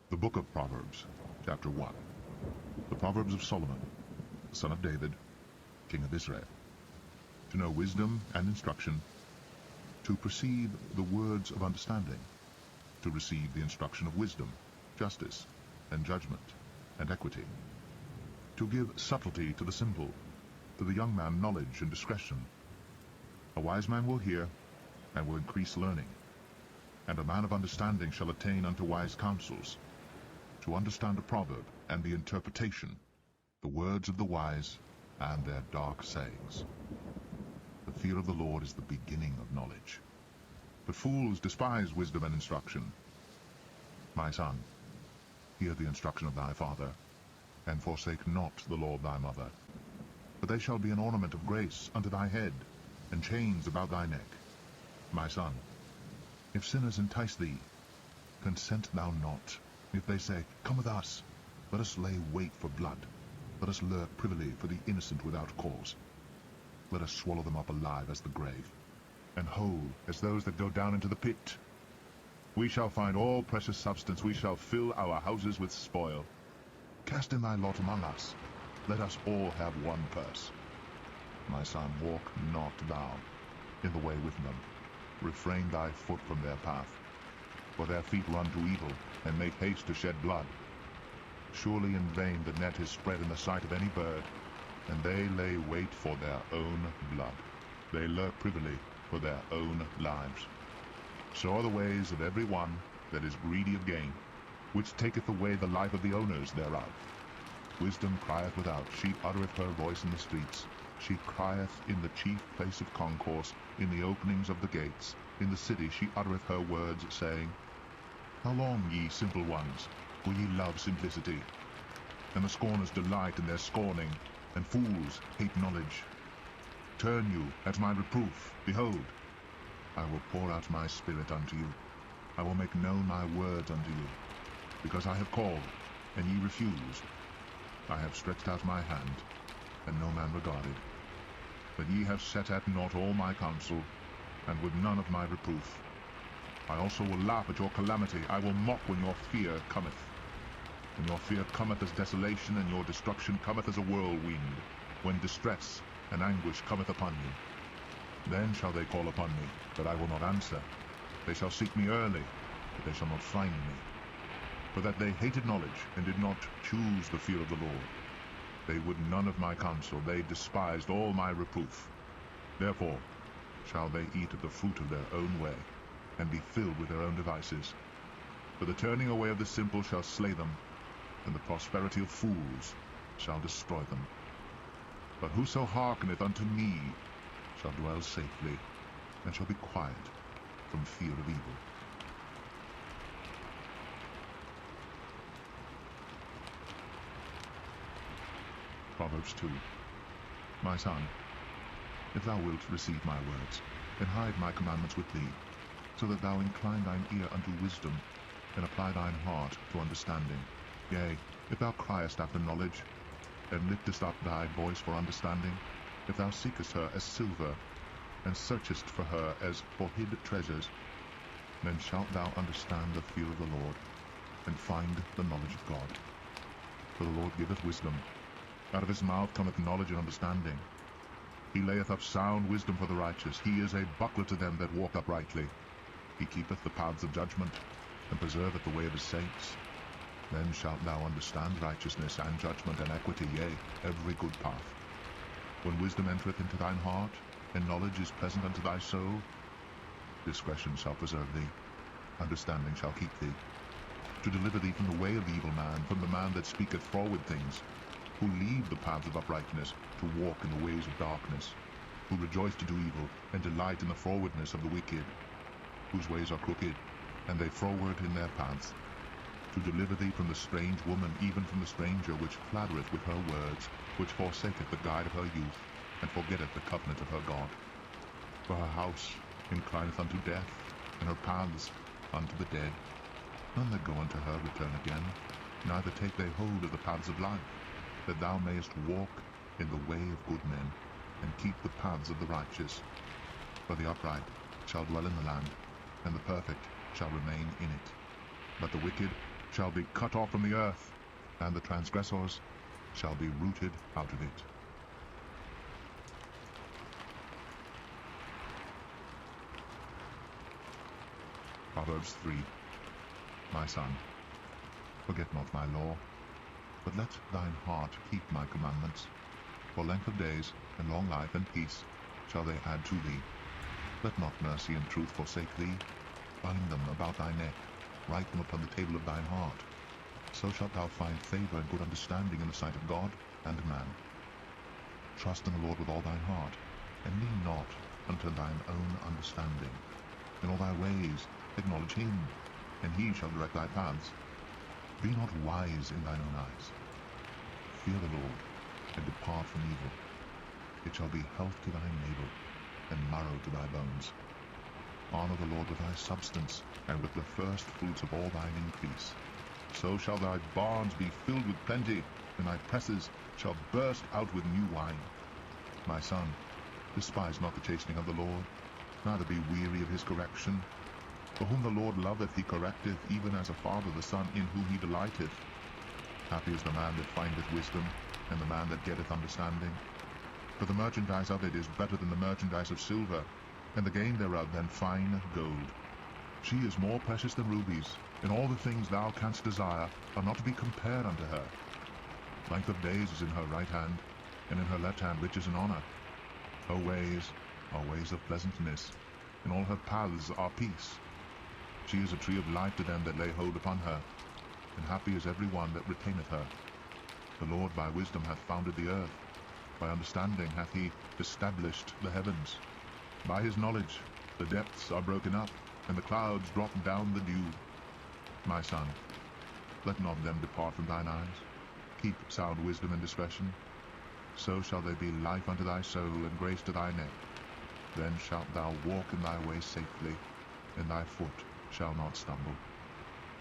The Book of Proverbs, Chapter 1. The Proverbs of Solomon, the son of David, king of Israel. To know wisdom and instruction, to perceive the words of understanding, to receive the instruction of wisdom, justice, and judgment, and equity, to give subtlety to the simple, to the young man knowledge and discretion. A wise man will hear, and will increase learning, and a man of understanding shall attain unto wise counsels. To understand a proverb and the interpretation, the words of the wise and their dark sayings. The fear of the Lord is the beginning of knowledge, but fools despise wisdom and instruction. My son, hear the instruction of thy father, and forsake not the law of thy mother. For they shall be an ornament of grace unto thy head, and chains about thy neck. My son, if sinners entice thee, consent thou not. If they say, Come with us, let us lay wait for blood, let us lurk privily for the innocent without cause. Let us swallow them up alive as the grave, and whole as those that go down into the pit. We shall find all precious substance, we shall fill our houses with spoil. Cast in thy lot among us, let us all have one purse. My son, walk not thou in the way with them, refrain thy foot from their path. For their feet run to evil, and make haste to shed blood. Surely in vain the net is spread in the sight of any bird, and they lay wait for their own blood. They lurk privily for their own lives. So are the ways of every one that is greedy of gain, which taketh away the life of the owners thereof. Wisdom crieth without, she uttereth her voice in the streets. She crieth in the chief place of concourse, in the openings of the gates. In the city she uttereth her words, saying, How long, ye simple ones, will ye love simplicity? And the scorners delight in their scorning, and fools hate knowledge. Turn you at my reproof, behold, I will pour out my spirit unto you. I will make known my words unto you. Because I have called, and ye refused. I have stretched out my hand, and no man regarded. But ye have set at naught all my counsel, and with none of my reproof. I also will laugh at your calamity. I will mock when your fear cometh. When your fear cometh as desolation, and your destruction cometh as a whirlwind, when distress and anguish cometh upon you. Then shall they call upon me, but I will not answer. They shall seek me early, but they shall not find me. For that they hated knowledge, and did not choose the fear of the Lord. They would none of my counsel, they despised all my reproof. Therefore shall they eat of the fruit of their own way, and be filled with their own devices. For the turning away of the simple shall slay them, and the prosperity of fools shall destroy them. But whoso hearkeneth unto me shall dwell safely, and shall be quiet from fear of evil. Proverbs 2. My son, if thou wilt receive my words, and hide my commandments with thee, so that thou incline thine ear unto wisdom, and apply thine heart to understanding. Yea, if thou criest after knowledge, and liftest up thy voice for understanding, if thou seekest her as silver, and searchest for her as for hid treasures, then shalt thou understand the fear of the Lord, and find the knowledge of God. For the Lord giveth wisdom, out of his mouth cometh knowledge and understanding. He layeth up sound wisdom for the righteous. He is a buckler to them that walk uprightly. He keepeth the paths of judgment, and preserveth the way of his saints. Then shalt thou understand righteousness and judgment and equity, yea, every good path. When wisdom entereth into thine heart, and knowledge is pleasant unto thy soul, discretion shall preserve thee, understanding shall keep thee, to deliver thee from the way of the evil man, from the man that speaketh froward things, who leave the paths of uprightness, to walk in the ways of darkness, who rejoice to do evil, and delight in the frowardness of the wicked, whose ways are crooked, and they froward in their paths, to deliver thee from the strange woman, even from the stranger which flattereth with her words, which forsaketh the guide of her youth, and forgetteth the covenant of her God. For her house inclineth unto death, and her paths unto the dead. None that go unto her return again, neither take they hold of the paths of life, that thou mayest walk in the way of good men, and keep the paths of the righteous. For the upright shall dwell in the land, and the perfect shall remain in it. But the wicked shall be cut off from the earth, and the transgressors shall be rooted out of it. Proverbs 3. My son, forget not my law, but let thine heart keep my commandments. For length of days, and long life, and peace shall they add to thee. Let not mercy and truth forsake thee. Bind them about thy neck, write them upon the table of thine heart. So shalt thou find favor and good understanding in the sight of God and man. Trust in the Lord with all thine heart, and lean not unto thine own understanding. In all thy ways acknowledge him, and he shall direct thy paths. Be not wise in thine own eyes. Fear the Lord, and depart from evil. It shall be health to thy navel, and marrow to thy bones. Honor the Lord with thy substance, and with the first fruits of all thine increase. So shall thy barns be filled with plenty, and thy presses shall burst out with new wine. My son, despise not the chastening of the Lord, neither be weary of his correction. For whom the Lord loveth he correcteth, even as a father the son in whom he delighteth. Happy is the man that findeth wisdom, and the man that getteth understanding. For the merchandise of it is better than the merchandise of silver, and the gain thereof than fine gold. She is more precious than rubies, and all the things thou canst desire are not to be compared unto her. Length of days is in her right hand, and in her left hand riches and honor. Her ways are ways of pleasantness, and all her paths are peace. She is a tree of life to them that lay hold upon her, and happy is every one that retaineth her. The Lord by wisdom hath founded the earth, by understanding hath he established the heavens. By his knowledge the depths are broken up, and the clouds drop down the dew. My son, let not them depart from thine eyes. Keep sound wisdom and discretion. So shall they be life unto thy soul, and grace to thy neck. Then shalt thou walk in thy way safely, and thy foot shall not stumble.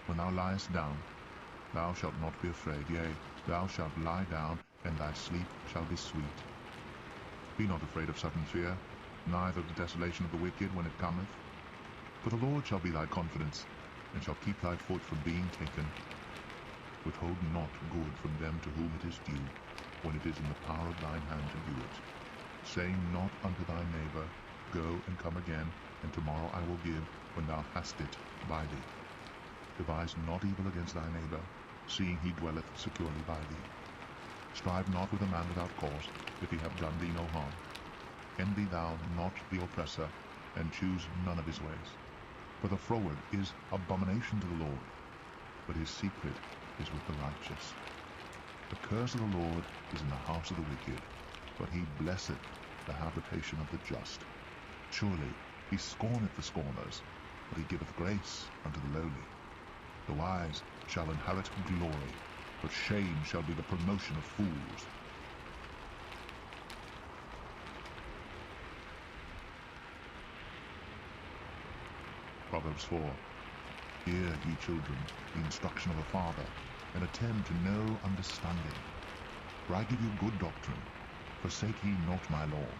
When thou liest down, thou shalt not be afraid. Yea, thou shalt lie down, and thy sleep shall be sweet. Be not afraid of sudden fear, neither of the desolation of the wicked when it cometh. For the Lord shall be thy confidence, and shall keep thy foot from being taken. Withhold not good from them to whom it is due, when it is in the power of thine hand to do it. Say not unto thy neighbor, Go and come again, and tomorrow I will give, when thou hast it by thee. Devise not evil against thy neighbor, seeing he dwelleth securely by thee. Strive not with a man without cause, if he have done thee no harm. Envy thou not the oppressor, and choose none of his ways. For the froward is abomination to the Lord, but his secret is with the righteous. The curse of the Lord is in the house of the wicked, but he blesseth the habitation of the just. Surely he scorneth the scorners, but he giveth grace unto the lowly. The wise shall inherit glory, but shame shall be the promotion of fools. Proverbs 4. Hear, ye children, the instruction of a father, and attend to know understanding. For I give you good doctrine. Forsake ye not my law.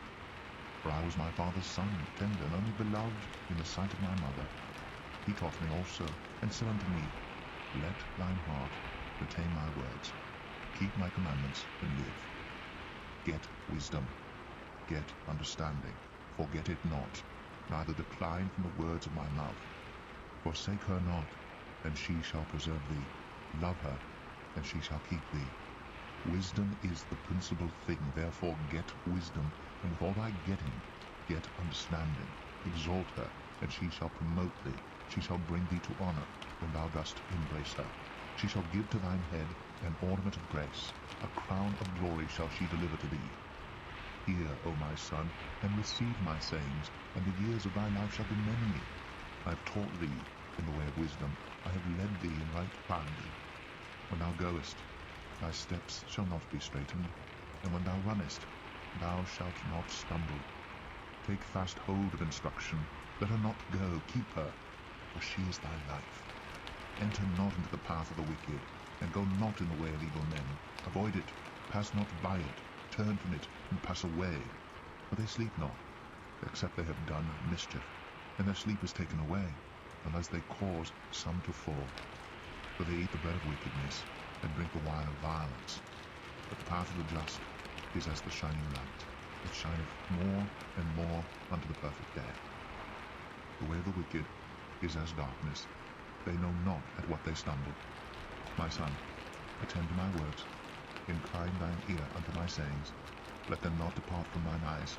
For I was my father's son, tender and only beloved in the sight of my mother. He taught me also, and said unto me, Let thine heart retain my words. Keep my commandments, and live. Get wisdom. Get understanding. Forget it not, neither decline from the words of my mouth. Forsake her not, and she shall preserve thee. Love her, and she shall keep thee. Wisdom is the principal thing, therefore get wisdom, and with all thy getting, get understanding. Exalt her, and she shall promote thee. She shall bring thee to honor, when thou dost embrace her. She shall give to thine head an ornament of grace. A crown of glory shall she deliver to thee. Hear, O my son, and receive my sayings, and the years of thy life shall be many. I have taught thee in the way of wisdom. I have led thee in right paths. When thou goest, thy steps shall not be straitened, and when thou runnest, thou shalt not stumble. Take fast hold of instruction, let her not go, keep her, for she is thy life. Enter not into the path of the wicked, and go not in the way of evil men. Avoid it, pass not by it, turn from it, and pass away. For they sleep not, except they have done mischief, and their sleep is taken away, unless they cause some to fall. For they eat the bread of wickedness, and drink the wine of violence. But the path of the just is as the shining light, it shineth more and more unto the perfect day. The way of the wicked is as darkness, they know not at what they stumble. My son, attend to my words, incline thine ear unto my sayings, let them not depart from thine eyes,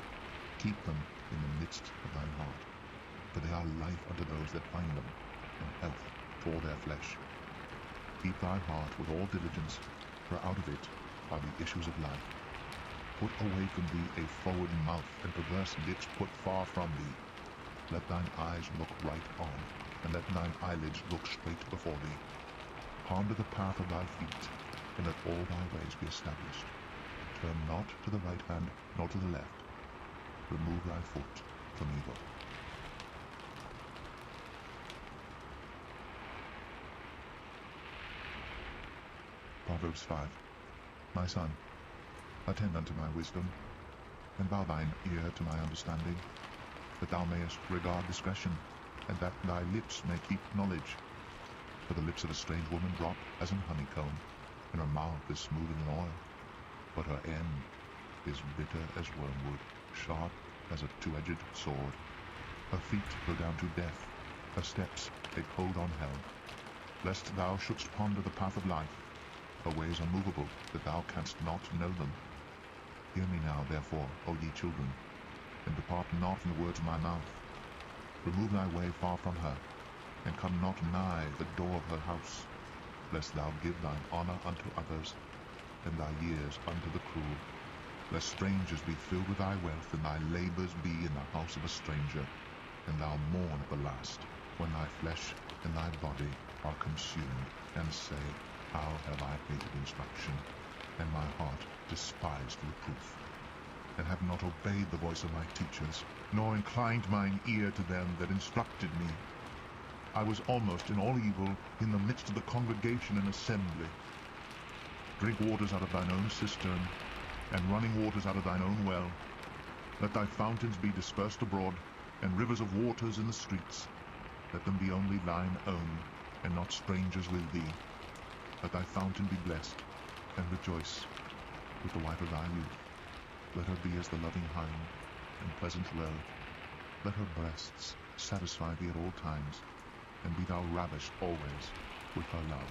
keep them in the midst of thine heart, for they are life unto those that find them, and health to all their flesh. Keep thy heart with all diligence, for out of it are the issues of life. Put away from thee a forward mouth, and perverse lips put far from thee. Let thine eyes look right on, and let thine eyelids look straight before thee. Ponder the path of thy feet, and let all thy ways be established. Turn not to the right hand, nor to the left. Remove thy foot from evil. Proverbs 5. My son, attend unto my wisdom, and bow thine ear to my understanding, that thou mayest regard discretion, and that thy lips may keep knowledge. For the lips of a strange woman drop as an honeycomb, and her mouth is smooth as oil, but her end is bitter as wormwood, sharp as a two-edged sword. Her feet go down to death, her steps take hold on hell. Lest thou shouldst ponder the path of life, her ways are movable, that thou canst not know them. Hear me now, therefore, O ye children, and depart not from the words of my mouth. Remove thy way far from her, and come not nigh the door of her house, lest thou give thine honour unto others, and thy years unto the cruel. Lest strangers be filled with thy wealth, and thy labours be in the house of a stranger, and thou mourn at the last, when thy flesh and thy body are consumed, and say, How have I hated instruction, and my heart despised reproof, and have not obeyed the voice of my teachers, nor inclined mine ear to them that instructed me. I was almost in all evil in the midst of the congregation and assembly. Drink waters out of thine own cistern, and running waters out of thine own well. Let thy fountains be dispersed abroad, and rivers of waters in the streets. Let them be only thine own, and not strangers with thee. Let thy fountain be blessed, and rejoice with the wife of thy youth. Let her be as the loving hind, and pleasant roe. Let her breasts satisfy thee at all times, and be thou ravished always with her love.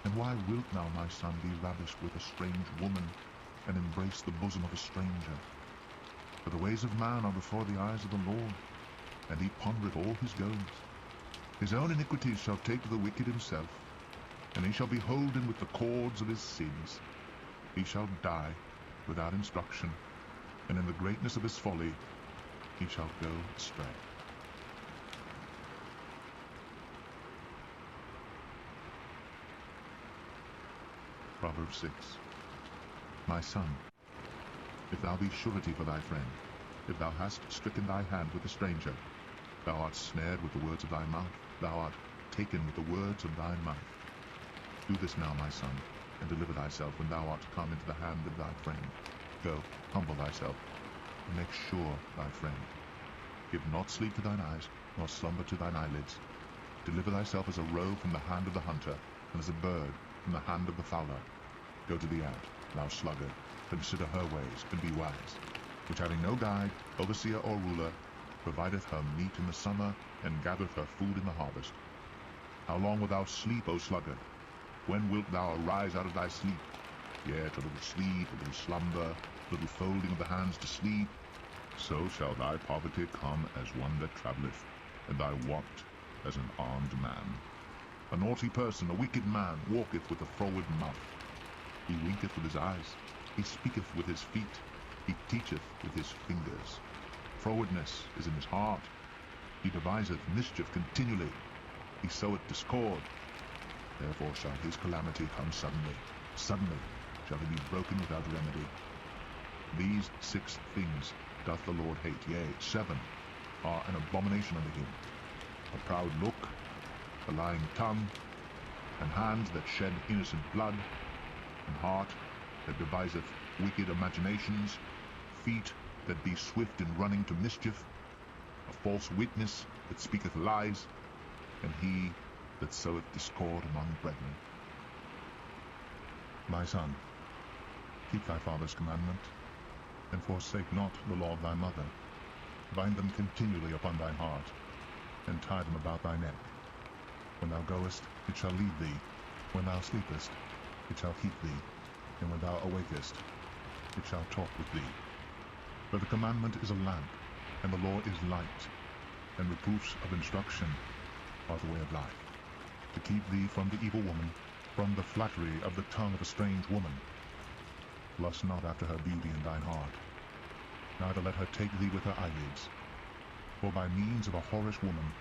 And why wilt thou, my son, be ravished with a strange woman, and embrace the bosom of a stranger? For the ways of man are before the eyes of the Lord, and he pondereth all his goings. His own iniquities shall take the wicked himself, and he shall be holden with the cords of his sins. He shall die without instruction, and in the greatness of his folly he shall go astray. Proverbs 6. My son, if thou be surety for thy friend, if thou hast stricken thy hand with a stranger, thou art snared with the words of thy mouth, thou art taken with the words of thy mouth. Do this now, my son, and deliver thyself when thou art come into the hand of thy friend. Go, humble thyself, and make sure thy friend. Give not sleep to thine eyes, nor slumber to thine eyelids. Deliver thyself as a roe from the hand of the hunter, and as a bird from the hand of the fowler. Go to the ant, thou sluggard, consider her ways, and be wise, which having no guide, overseer, or ruler, provideth her meat in the summer, and gathereth her food in the harvest. How long wilt thou sleep, O sluggard? When wilt thou arise out of thy sleep? Yet a little sleep, a little slumber, a little folding of the hands to sleep. So shall thy poverty come as one that travelleth, and thy want as an armed man. A naughty person, a wicked man, walketh with a froward mouth. He winketh with his eyes, he speaketh with his feet, he teacheth with his fingers. Frowardness is in his heart, he deviseth mischief continually, he soweth discord. Therefore shall his calamity come suddenly, suddenly shall he be broken without remedy. These 6 things doth the Lord hate, yea, 7 are an abomination unto him: a proud look, a lying tongue, and hands that shed innocent blood, and heart that deviseth wicked imaginations, feet that be swift in running to mischief, a false witness that speaketh lies, and he that soweth discord among brethren. My son, keep thy father's commandment, and forsake not the law of thy mother. Bind them continually upon thine heart, and tie them about thy neck. When thou goest, it shall lead thee. When thou sleepest, it shall keep thee. And when thou awakest, it shall talk with thee. For the commandment is a lamp, and the law is light, and reproofs of instruction are the way of life, to keep thee from the evil woman, from the flattery of the tongue of a strange woman. Lust not after her beauty in thine heart, neither let her take thee with her eyelids. For by means of a whorish woman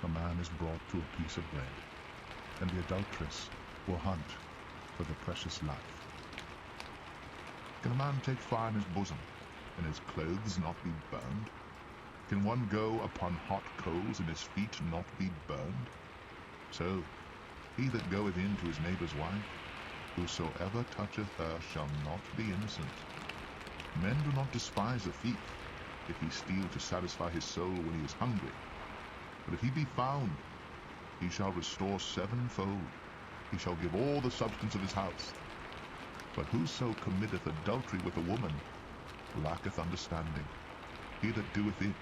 a man is brought to a piece of bread, and the adulteress will hunt for the precious life. Can a man take fire in his bosom, and his clothes not be burned? Can one go upon hot coals, and his feet not be burned? So he that goeth in to his neighbour's wife, whosoever toucheth her shall not be innocent. Men do not despise a thief, if he steal to satisfy his soul when he is hungry. But if he be found, he shall restore sevenfold. He shall give all the substance of his house. But whoso committeth adultery with a woman lacketh understanding. He that doeth it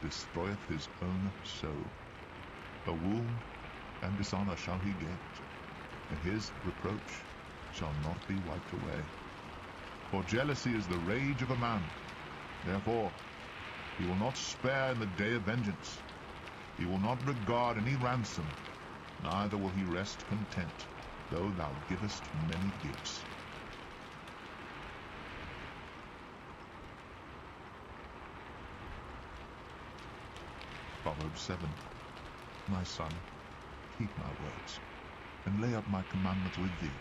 destroyeth his own soul. A wound and dishonour shall he get, and his reproach shall not be wiped away. For jealousy is the rage of a man. Therefore he will not spare in the day of vengeance. He will not regard any ransom, neither will he rest content, though thou givest many gifts. Proverbs 7. My son, keep my words, and lay up my commandments with thee.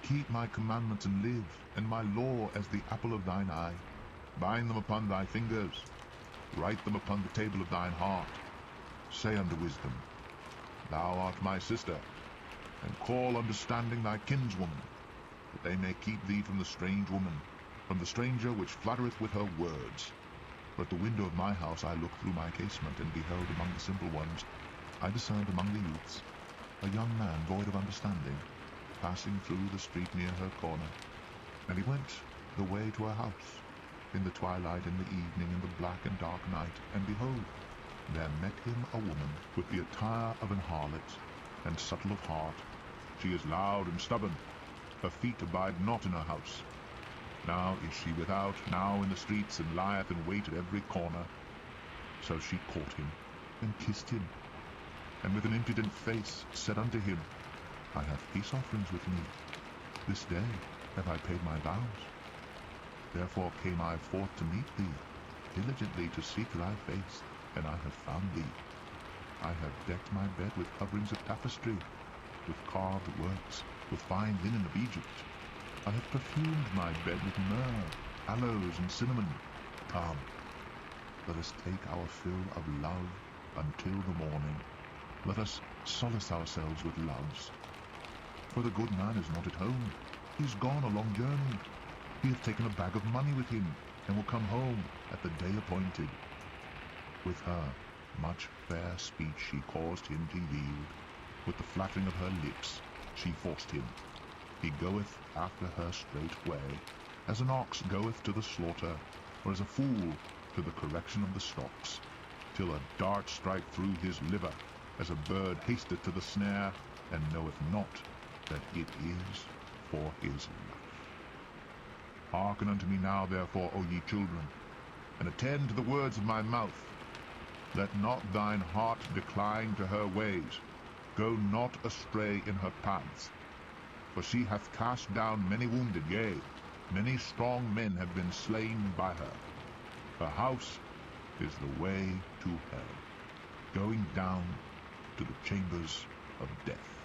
Keep my commandments and live, and my law as the apple of thine eye. Bind them upon thy fingers, write them upon the table of thine heart. Say unto wisdom, Thou art my sister, and call understanding thy kinswoman, that they may keep thee from the strange woman, from the stranger which flattereth with her words. For at the window of my house I looked through my casement, and beheld among the simple ones, I discerned among the youths, a young man void of understanding, passing through the street near her corner. And he went the way to her house, in the twilight, in the evening, in the black and dark night, and behold, there met him a woman with the attire of an harlot, and subtle of heart. She is loud and stubborn, her feet abide not in her house. Now is she without, now in the streets, and lieth in wait at every corner. So she caught him, and kissed him, and with an impudent face said unto him, I have peace offerings with me. This day have I paid my vows. Therefore came I forth to meet thee, diligently to seek thy face, and I have found thee. I have decked my bed with coverings of tapestry, with carved works, with fine linen of Egypt. I have perfumed my bed with myrrh, aloes, and cinnamon. Come, let us take our fill of love until the morning. Let us solace ourselves with loves. For the good man is not at home. He is gone a long journey. He hath taken a bag of money with him, and will come home at the day appointed. With her much fair speech she caused him to yield. With the flattering of her lips she forced him. He goeth after her straightway, as an ox goeth to the slaughter, or as a fool to the correction of the stocks, till a dart strike through his liver, as a bird hasteth to the snare, and knoweth not that it is for his life. Hearken unto me now, therefore, O ye children, and attend to the words of my mouth. Let not thine heart decline to her ways. Go not astray in her paths. For she hath cast down many wounded, yea, many strong men have been slain by her. Her house is the way to hell, going down to the chambers of death.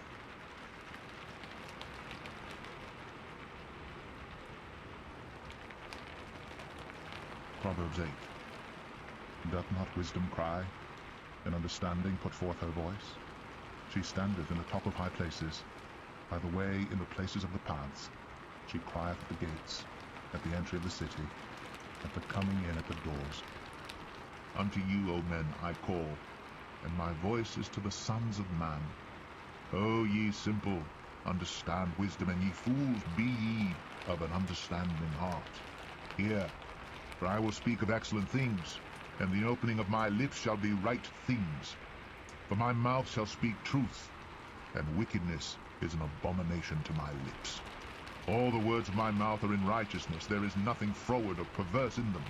Proverbs 8. Doth not wisdom cry, and understanding put forth her voice? She standeth in the top of high places, by the way in the places of the paths. She crieth at the gates, at the entry of the city, at the coming in at the doors. Unto you, O men, I call, and my voice is to the sons of man. O ye simple, understand wisdom, and ye fools, be ye of an understanding heart. Hear, for I will speak of excellent things, and the opening of my lips shall be right things. For my mouth shall speak truth, and wickedness is an abomination to my lips. All the words of my mouth are in righteousness, there is nothing froward or perverse in them.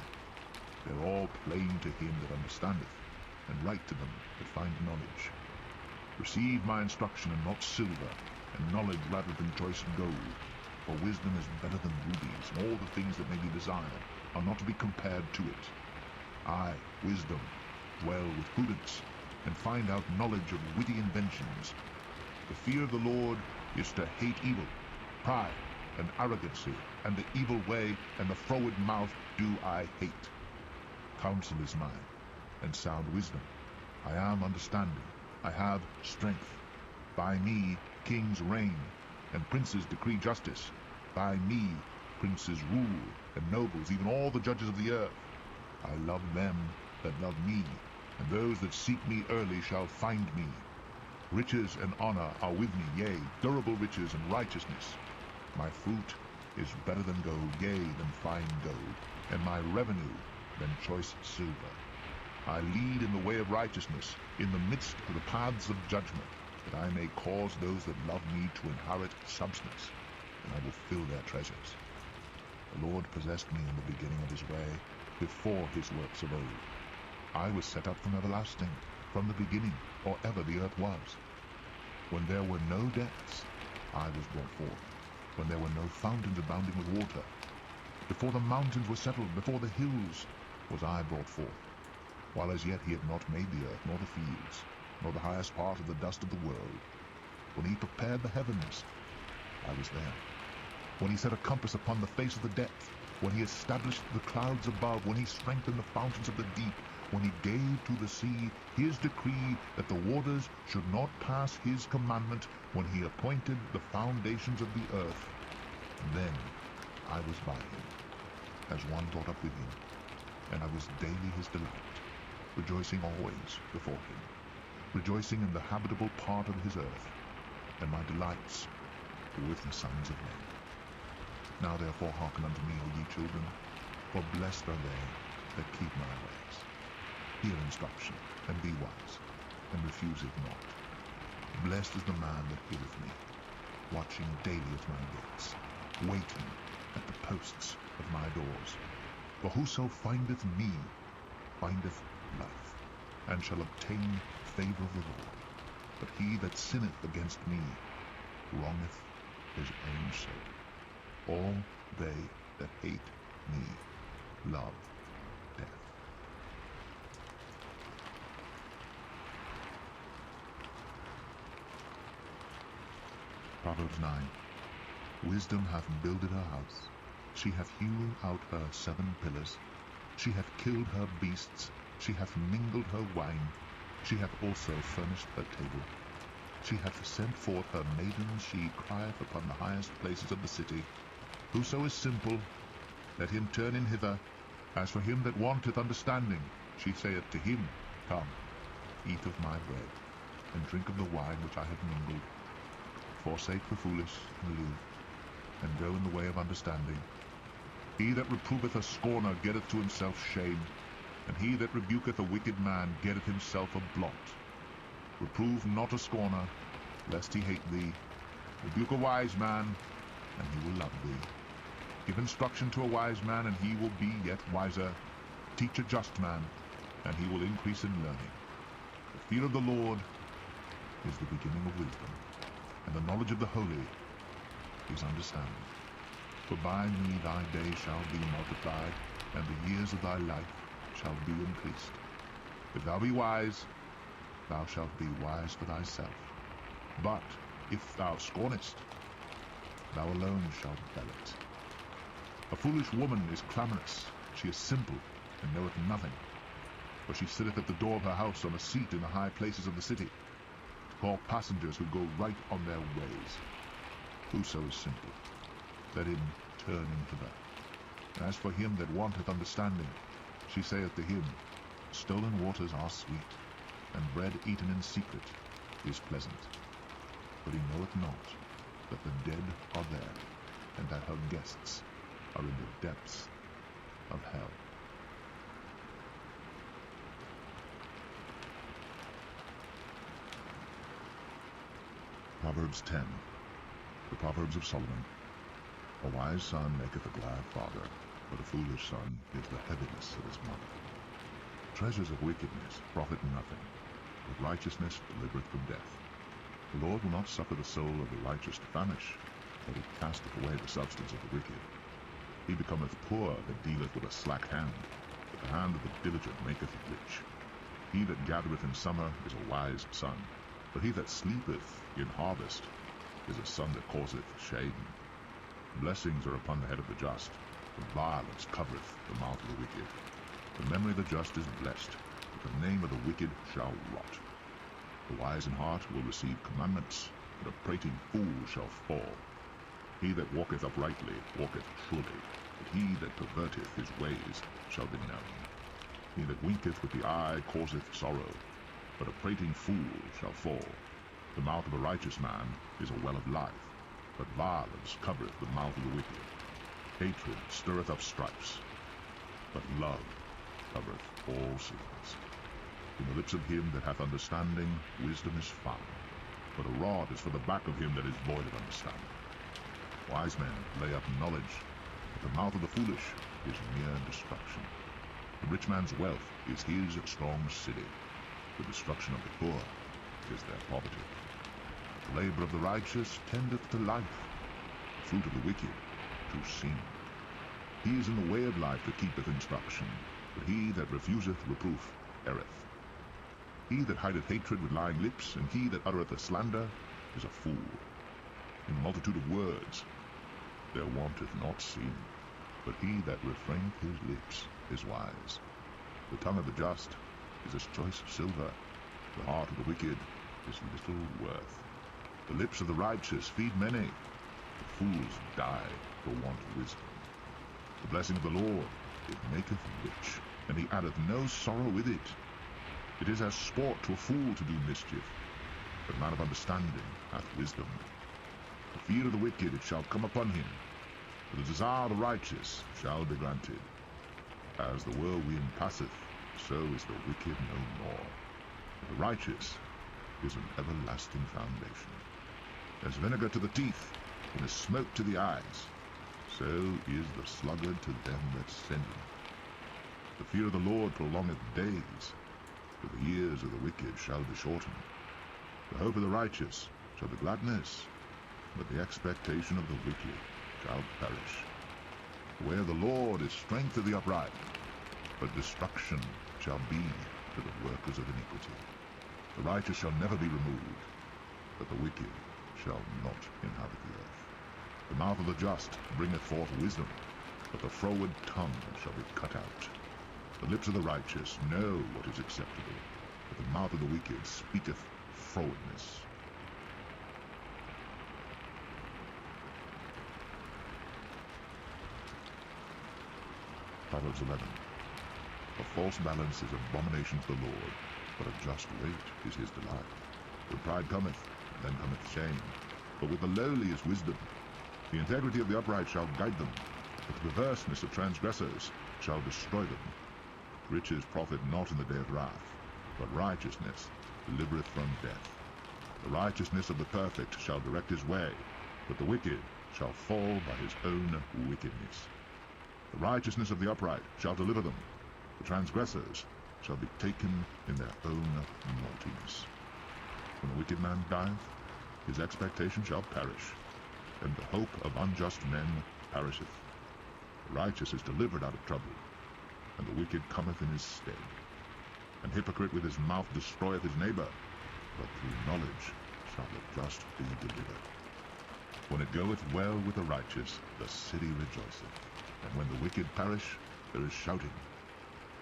They are all plain to him that understandeth, and right to them that find knowledge. Receive my instruction, and not silver, and knowledge rather than choice gold. For wisdom is better than rubies, and all the things that may be desired are not to be compared to it. I, wisdom, dwell with prudence, and find out knowledge of witty inventions. The fear of the Lord is to hate evil, pride, and arrogancy, and the evil way, and the froward mouth do I hate. Counsel is mine, and sound wisdom. I am understanding, I have strength. By me kings reign, and princes decree justice. By me princes rule, and nobles, even all the judges of the earth. I love them that love me, and those that seek me early shall find me. Riches and honor are with me, yea, durable riches and righteousness. My fruit is better than gold, yea, than fine gold, and my revenue than choice silver. I lead in the way of righteousness, in the midst of the paths of judgment, that I may cause those that love me to inherit substance, and I will fill their treasures. The Lord possessed me in the beginning of his way, before his works of old. I was set up from everlasting, from the beginning, or ever the earth was. When there were no depths, I was brought forth, when there were no fountains abounding with water. Before the mountains were settled, before the hills, was I brought forth, while as yet he had not made the earth, nor the fields, nor the highest part of the dust of the world. When he prepared the heavens, I was there. When he set a compass upon the face of the depth, when he established the clouds above, when he strengthened the fountains of the deep, when he gave to the sea his decree that the waters should not pass his commandment, when he appointed the foundations of the earth, then I was by him, as one brought up with him, and I was daily his delight, rejoicing always before him, rejoicing in the habitable part of his earth, and my delights were with the sons of men. Now therefore hearken unto me, O ye children, for blessed are they that keep my ways. Hear instruction, and be wise, and refuse it not. Blessed is the man that heareth me, watching daily at my gates, waiting at the posts of my doors. For whoso findeth me findeth life, and shall obtain favor of the Lord. But he that sinneth against me wrongeth his own soul. All they that hate me love death. Proverbs 9. Wisdom hath builded her house. She hath hewn out her 7 pillars. She hath killed her beasts. She hath mingled her wine. She hath also furnished her table. She hath sent forth her maidens. She crieth upon the highest places of the city. Whoso is simple, let him turn in hither. As for him that wanteth understanding, she saith to him, Come, eat of my bread, and drink of the wine which I have mingled. Forsake the foolish, and live, and go in the way of understanding. He that reproveth a scorner getteth to himself shame, and he that rebuketh a wicked man getteth himself a blot. Reprove not a scorner, lest he hate thee. Rebuke a wise man, and he will love thee. Give instruction to a wise man, and he will be yet wiser. Teach a just man, and he will increase in learning. The fear of the Lord is the beginning of wisdom, and the knowledge of the holy is understanding. For by me thy days shall be multiplied, and the years of thy life shall be increased. If thou be wise, thou shalt be wise for thyself. But if thou scornest, thou alone shalt bear it. A foolish woman is clamorous, she is simple, and knoweth nothing. For she sitteth at the door of her house on a seat in the high places of the city, to call passengers who go right on their ways. Whoso is simple, let him turn in hither. And as for him that wanteth understanding, she saith to him, Stolen waters are sweet, and bread eaten in secret is pleasant. But he knoweth not that the dead are there, and that her guests are in the depths of hell. Proverbs 10. The Proverbs of Solomon. A wise son maketh a glad father, but a foolish son is the heaviness of his mother. Treasures of wickedness profit nothing, but righteousness delivereth from death. The Lord will not suffer the soul of the righteous to famish, but he casteth away the substance of the wicked. He becometh poor that dealeth with a slack hand, but the hand of the diligent maketh rich. He that gathereth in summer is a wise son, but he that sleepeth in harvest is a son that causeth shame. Blessings are upon the head of the just, but violence covereth the mouth of the wicked. The memory of the just is blessed, but the name of the wicked shall rot. The wise in heart will receive commandments, but a prating fool shall fall. He that walketh uprightly walketh surely, but he that perverteth his ways shall be known. He that winketh with the eye causeth sorrow, but a prating fool shall fall. The mouth of a righteous man is a well of life, but violence covereth the mouth of the wicked. Hatred stirreth up stripes, but love covereth all sins. In the lips of him that hath understanding wisdom is found, but a rod is for the back of him that is void of understanding. Wise men lay up knowledge, but the mouth of the foolish is mere destruction. The rich man's wealth is his strong city. The destruction of the poor is their poverty. The labor of the righteous tendeth to life, the fruit of the wicked to sin. He is in the way of life that keepeth instruction, but he that refuseth reproof erreth. He that hideth hatred with lying lips, and he that uttereth a slander, is a fool. In multitude of words there wanteth not sin, but he that refraineth his lips is wise. The tongue of the just is as choice silver, the heart of the wicked is little worth. The lips of the righteous feed many, the fools die for want of wisdom. The blessing of the Lord, it maketh rich, and he addeth no sorrow with it. It is as sport to a fool to do mischief, but a man of understanding hath wisdom. The fear of the wicked it shall come upon him, but the desire of the righteous shall be granted. As the whirlwind passeth, so is the wicked no more. The righteous is an everlasting foundation. As vinegar to the teeth, and as smoke to the eyes, so is the sluggard to them that sin. The fear of the Lord prolongeth days, but the years of the wicked shall be shortened. The hope of the righteous shall be gladness, but the expectation of the wicked shall perish. The way of the Lord is strength of the upright, but destruction shall be to the workers of iniquity. The righteous shall never be removed, but the wicked shall not inhabit the earth. The mouth of the just bringeth forth wisdom, but the froward tongue shall be cut out. The lips of the righteous know what is acceptable, but the mouth of the wicked speaketh frowardness. Proverbs 11. A false balance is abomination to the Lord, but a just weight is his delight. When pride cometh, then cometh shame, but with the lowly is wisdom. The integrity of the upright shall guide them, but the perverseness of transgressors shall destroy them. Riches profit not in the day of wrath, but righteousness delivereth from death. The righteousness of the perfect shall direct his way, but the wicked shall fall by his own wickedness. The righteousness of the upright shall deliver them, the transgressors shall be taken in their own naughtiness. When a wicked man dieth, his expectation shall perish, and the hope of unjust men perisheth. The righteous is delivered out of trouble, and the wicked cometh in his stead. An hypocrite with his mouth destroyeth his neighbor, but through knowledge shall the just be delivered. When it goeth well with the righteous, the city rejoiceth, and when the wicked perish, there is shouting.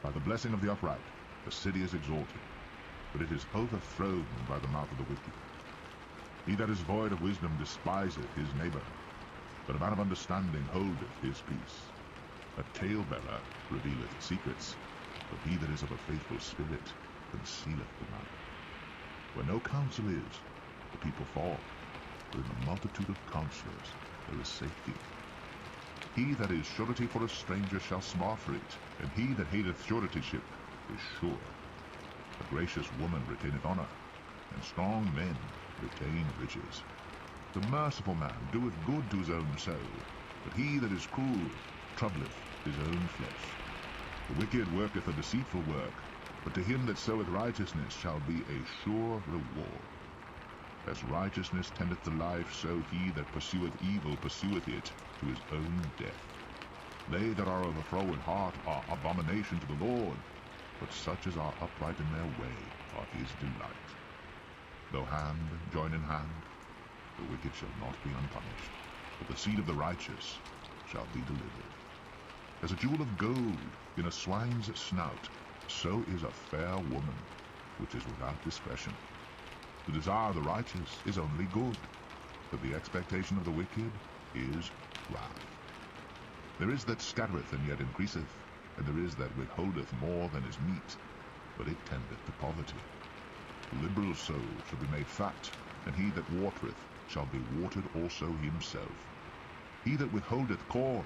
By the blessing of the upright, the city is exalted, but it is overthrown by the mouth of the wicked. He that is void of wisdom despiseth his neighbor, but a man of understanding holdeth his peace. A talebearer revealeth secrets, but he that is of a faithful spirit concealeth the matter. Where no counsel is, the people fall, but in the multitude of counselors there is safety. He that is surety for a stranger shall smart for it, and he that hateth suretyship is sure. A gracious woman retaineth honour, and strong men retain riches. The merciful man doeth good to his own soul, but he that is cruel troubleth his own flesh. The wicked worketh a deceitful work, but to him that soweth righteousness shall be a sure reward. As righteousness tendeth to life, so he that pursueth evil pursueth it to his own death. They that are overthrow in heart are abomination to the Lord, but such as are upright in their way are his delight. Though hand join in hand, the wicked shall not be unpunished, but the seed of the righteous shall be delivered. As a jewel of gold in a swine's snout, so is a fair woman which is without discretion. The desire of the righteous is only good, but the expectation of the wicked is wrath. There is that scattereth and yet increaseth, and there is that withholdeth more than is meet, but it tendeth to poverty. The liberal soul shall be made fat, and he that watereth shall be watered also himself. He that withholdeth corn,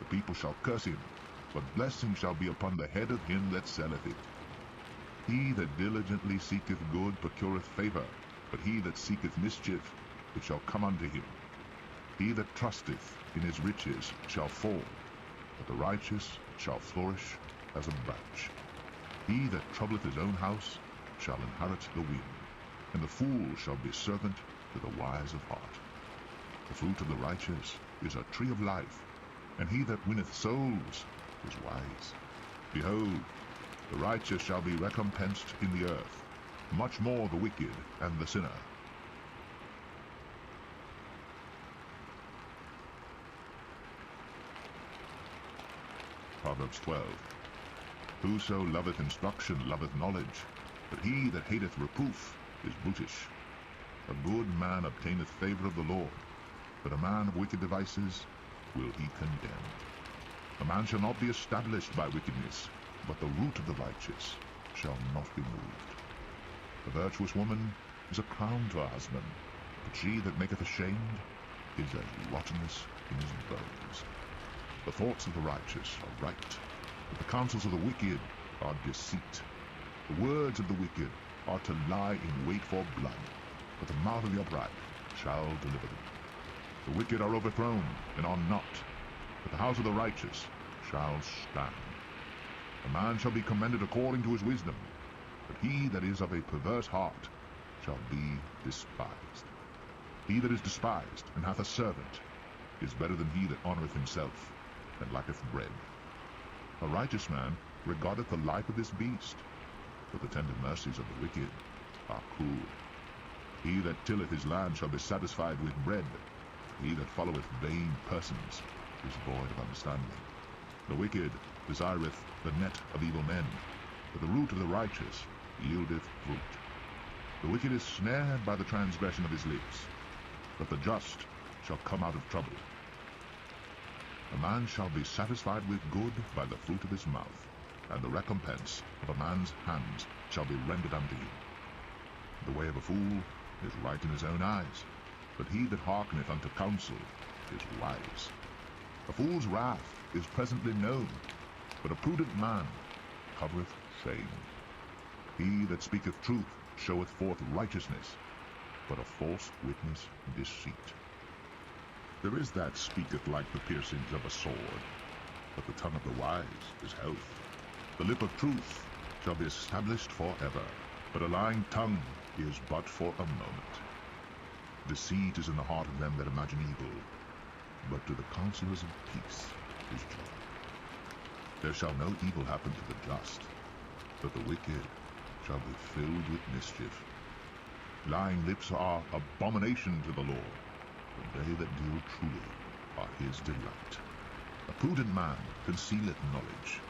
the people shall curse him, but blessing shall be upon the head of him that selleth it. He that diligently seeketh good procureth favour, but he that seeketh mischief, it shall come unto him. He that trusteth in his riches shall fall, but the righteous shall flourish as a branch. He that troubleth his own house shall inherit the wind, and the fool shall be servant to the wise of heart. The fruit of the righteous is a tree of life, and he that winneth souls is wise. Behold, the righteous shall be recompensed in the earth, much more the wicked and the sinner. Proverbs 12. Whoso loveth instruction loveth knowledge, but he that hateth reproof is brutish. A good man obtaineth favour of the Lord, but a man of wicked devices will he condemn. A man shall not be established by wickedness, but the root of the righteous shall not be moved. A virtuous woman is a crown to her husband, but she that maketh ashamed is as rottenness in his bones. The thoughts of the righteous are right, but the counsels of the wicked are deceit. The words of the wicked are to lie in wait for blood, but the mouth of the upright shall deliver them. The wicked are overthrown and are not, but the house of the righteous shall stand. A man shall be commended according to his wisdom, but he that is of a perverse heart shall be despised. He that is despised and hath a servant is better than he that honoureth himself and lacketh bread. A righteous man regardeth the life of his beast, but the tender mercies of the wicked are cruel. He that tilleth his land shall be satisfied with bread. He that followeth vain persons is void of understanding. The wicked desireth the net of evil men, but the root of the righteous yieldeth fruit. The wicked is snared by the transgression of his lips, but the just shall come out of trouble. A man shall be satisfied with good by the fruit of his mouth, and the recompense of a man's hands shall be rendered unto him. The way of a fool is right in his own eyes, but he that hearkeneth unto counsel is wise. A fool's wrath is presently known, but a prudent man covereth shame. He that speaketh truth showeth forth righteousness, but a false witness deceit. There is that speaketh like the piercings of a sword, but the tongue of the wise is health. The lip of truth shall be established forever, but a lying tongue is but for a moment. Deceit is in the heart of them that imagine evil, but to the counselors of peace is joy. There shall no evil happen to the just, but the wicked shall be filled with mischief. Lying lips are abomination to the Lord, but they that deal truly are his delight. A prudent man concealeth knowledge,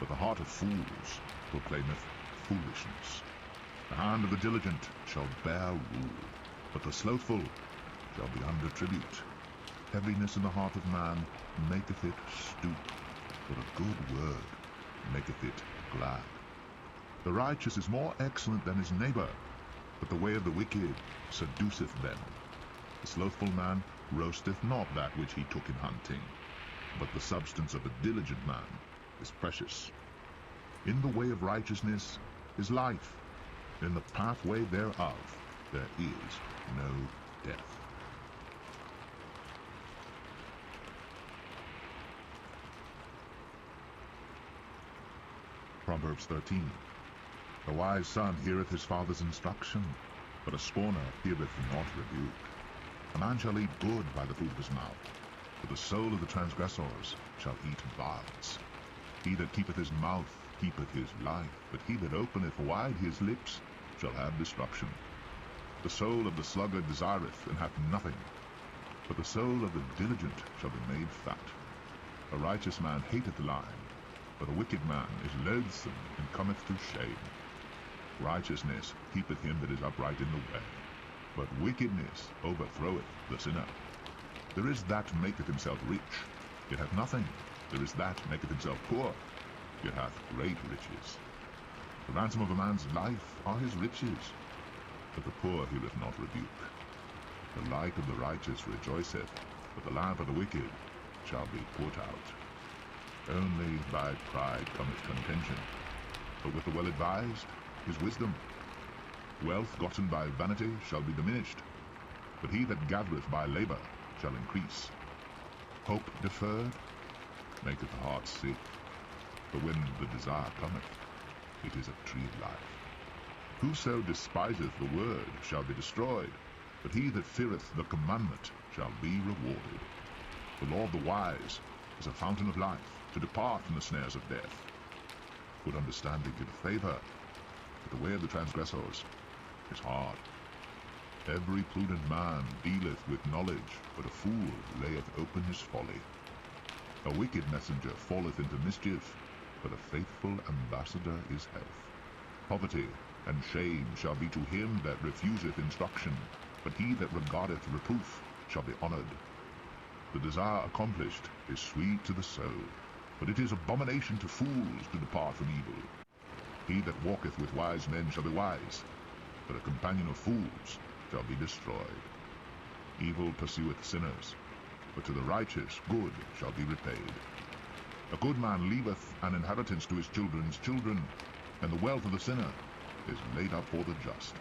but the heart of fools proclaimeth foolishness. The hand of the diligent shall bear rule, but the slothful shall be under tribute. Heaviness in the heart of man maketh it stoop, but a good word maketh it glad. The righteous is more excellent than his neighbour, but the way of the wicked seduceth them. The slothful man roasteth not that which he took in hunting, but the substance of a diligent man is precious. In the way of righteousness is life, in the pathway thereof there is no death. Proverbs 13. The wise son heareth his father's instruction, but a scorner heareth not rebuke. A man shall eat good by the fruit of his mouth, but the soul of the transgressors shall eat violence. He that keepeth his mouth keepeth his life, but he that openeth wide his lips shall have destruction. The soul of the sluggard desireth, and hath nothing, but the soul of the diligent shall be made fat. A righteous man hateth lying, but a wicked man is loathsome and cometh to shame. Righteousness keepeth him that is upright in the way, but wickedness overthroweth the sinner. There is that maketh himself rich, yet hath nothing. There is that maketh himself poor, yet hath great riches. The ransom of a man's life are his riches, but the poor heareth not rebuke. The light of the righteous rejoiceth, but the lamp of the wicked shall be put out. Only by pride cometh contention, but with the well-advised is wisdom. Wealth gotten by vanity shall be diminished, but he that gathereth by labor shall increase. Hope deferred maketh the heart sick, but when the desire cometh, it is a tree of life. Whoso despiseth the word shall be destroyed, but he that feareth the commandment shall be rewarded. The law of the wise is a fountain of life, to depart from the snares of death. Good understanding giveth favor, but the way of the transgressors is hard. Every prudent man dealeth with knowledge, but a fool layeth open his folly. A wicked messenger falleth into mischief, but a faithful ambassador is health. Poverty and shame shall be to him that refuseth instruction, but he that regardeth reproof shall be honored. The desire accomplished is sweet to the soul, but it is abomination to fools to depart from evil. He that walketh with wise men shall be wise, but a companion of fools shall be destroyed. Evil pursueth sinners, but to the righteous good shall be repaid. A good man leaveth an inheritance to his children's children, and the wealth of the sinner is laid up for the just.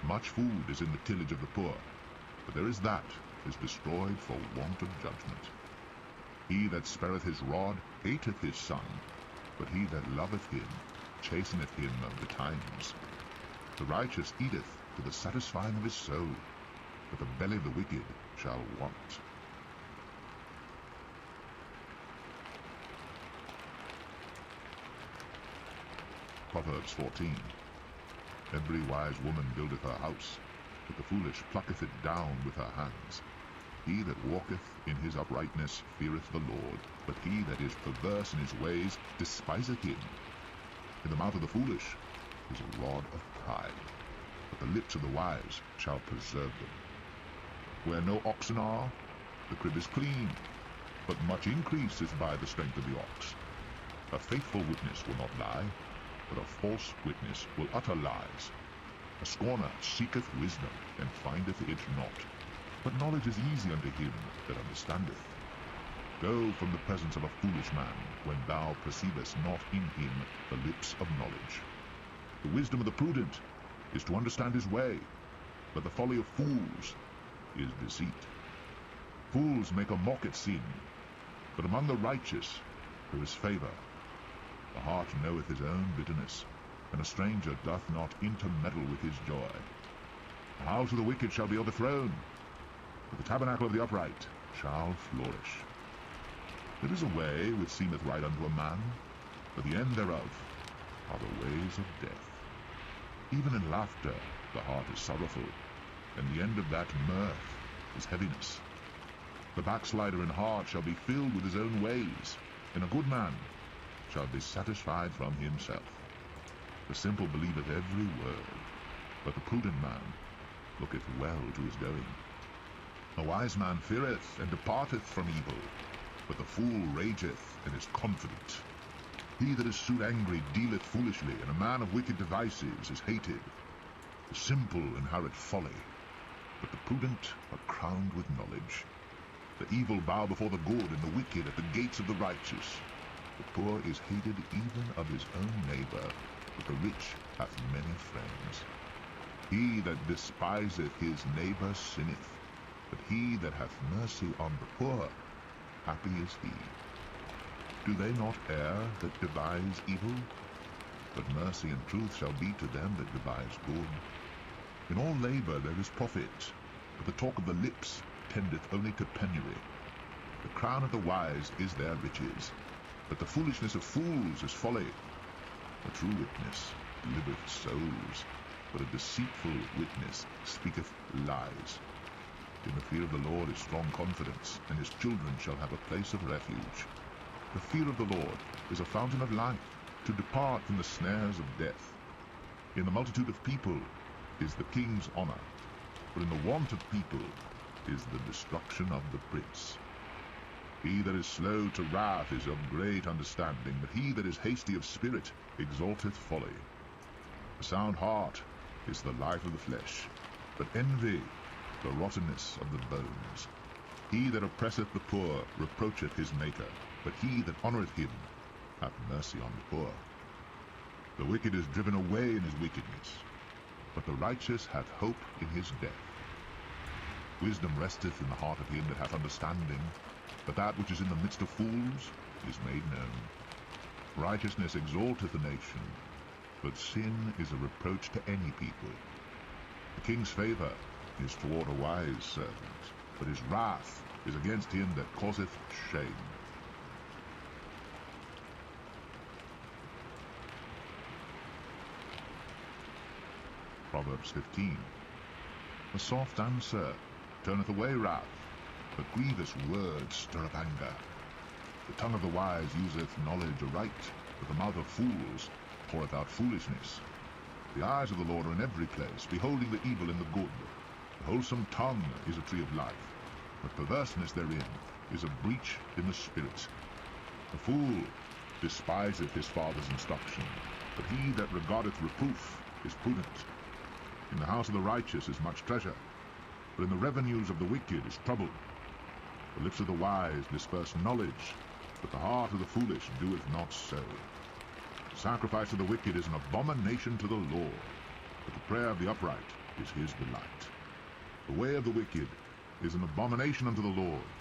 Much food is in the tillage of the poor, but there is that is destroyed for want of judgment. He that spareth his rod hateth his son, but he that loveth him chasteneth him betimes. The righteous eateth to the satisfying of his soul, but the belly of the wicked shall want. Proverbs 14. Every wise woman buildeth her house, but the foolish plucketh it down with her hands. He that walketh in his uprightness feareth the Lord, but he that is perverse in his ways despiseth him. In the mouth of the foolish is a rod of pride, but the lips of the wise shall preserve them. Where no oxen are, the crib is clean, but much increase is by the strength of the ox. A faithful witness will not lie, but a false witness will utter lies. A scorner seeketh wisdom, and findeth it not. But knowledge is easy unto him that understandeth. Go from the presence of a foolish man, when thou perceivest not in him the lips of knowledge. The wisdom of the prudent is to understand his way, but the folly of fools is deceit. Fools make a mock at sin, but among the righteous there is favor. The heart knoweth his own bitterness, and a stranger doth not intermeddle with his joy. The house of the wicked shall be overthrown, but the tabernacle of the upright shall flourish. There is a way which seemeth right unto a man, but the end thereof are the ways of death. Even in laughter the heart is sorrowful, and the end of that mirth is heaviness. The backslider in heart shall be filled with his own ways, and a good man shall be satisfied from himself. The simple believeth every word, but the prudent man looketh well to his going. A wise man feareth and departeth from evil, but the fool rageth and is confident. He that is soon angry dealeth foolishly, and a man of wicked devices is hated. The simple inherit folly, but the prudent are crowned with knowledge. The evil bow before the good, and the wicked at the gates of the righteous. The poor is hated even of his own neighbor, but the rich hath many friends. He that despiseth his neighbor sinneth, but he that hath mercy on the poor, happy is he. Do they not err that devise evil? But mercy and truth shall be to them that devise good. In all labor there is profit, but the talk of the lips tendeth only to penury. The crown of the wise is their riches, but the foolishness of fools is folly. A true witness delivereth souls, but a deceitful witness speaketh lies. In the fear of the Lord is strong confidence, and his children shall have a place of refuge. The fear of the Lord is a fountain of life, to depart from the snares of death. In the multitude of people is the king's honor, but in the want of people is the destruction of the prince. He that is slow to wrath is of great understanding, but he that is hasty of spirit exalteth folly. A sound heart is the life of the flesh, but envy the rottenness of the bones. He that oppresseth the poor reproacheth his Maker, but he that honoureth him hath mercy on the poor. The wicked is driven away in his wickedness, but the righteous hath hope in his death. Wisdom resteth in the heart of him that hath understanding, but that which is in the midst of fools is made known. Righteousness exalteth a nation, but sin is a reproach to any people. The king's favour is toward a wise servant, but his wrath is against him that causeth shame. Proverbs 15. A soft answer turneth away wrath, but grievous words stir up anger. The tongue of the wise useth knowledge aright, but the mouth of fools poureth out foolishness. The eyes of the Lord are in every place, beholding the evil and the good. The wholesome tongue is a tree of life, but perverseness therein is a breach in the spirit. The fool despiseth his father's instruction, but he that regardeth reproof is prudent. In the house of the righteous is much treasure, but in the revenues of the wicked is trouble. The lips of the wise disperse knowledge, but the heart of the foolish doeth not so. The sacrifice of the wicked is an abomination to the Lord, but the prayer of the upright is his delight. The way of the wicked is an abomination unto the Lord,